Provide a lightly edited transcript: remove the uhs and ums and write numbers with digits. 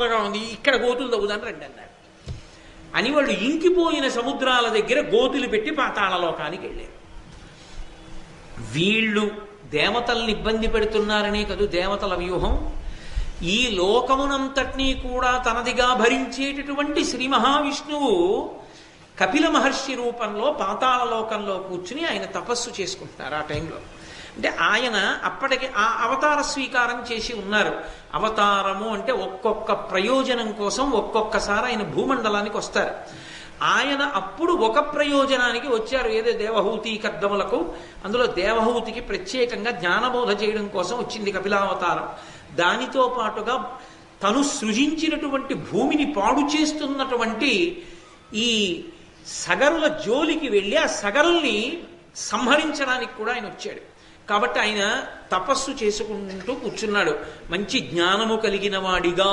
చల్లగా ఉంది, ఇక్కడ గోతులు తవ్వుదని రండి అన్నాడు అని వాళ్ళు ఇంకిపోయిన సముద్రాల దగ్గర గోతులు పెట్టి పాతాళలోకానికి వెళ్ళారు. వీళ్ళు దేవతల్ని ఇబ్బంది పెడుతున్నారనే కదూ దేవతల వ్యూహం. ఈ లోకమునంతటినీ కూడా తనదిగా భరించేటటువంటి శ్రీ మహావిష్ణువు కపిల మహర్షి రూపంలో పాతాళలోకంలో కూర్చుని ఆయన తపస్సు చేసుకుంటున్నారు ఆ టైంలో. అంటే ఆయన అప్పటికి ఆ అవతార స్వీకారం చేసి ఉన్నారు. అవతారము అంటే ఒక్కొక్క ప్రయోజనం కోసం ఒక్కొక్కసారి ఆయన భూమండలానికి వస్తారు. ఆయన అప్పుడు ఒక ప్రయోజనానికి వచ్చారు, ఏదో దేవహూతి కర్దములకు. అందులో దేవహూతికి ప్రత్యేకంగా జ్ఞానబోధ చేయడం కోసం వచ్చింది కపిలావతారం. దానితో పాటుగా తను సృజించినటువంటి భూమిని పాడు చేస్తున్నటువంటి ఈ సగరుల జోలికి వెళ్ళి ఆ సగరుల్ని సంహరించడానికి కూడా ఆయన వచ్చాడు. కాబట్టి ఆయన తపస్సు చేసుకుంటూ కూర్చున్నాడు. మంచి జ్ఞానము కలిగిన వాడిగా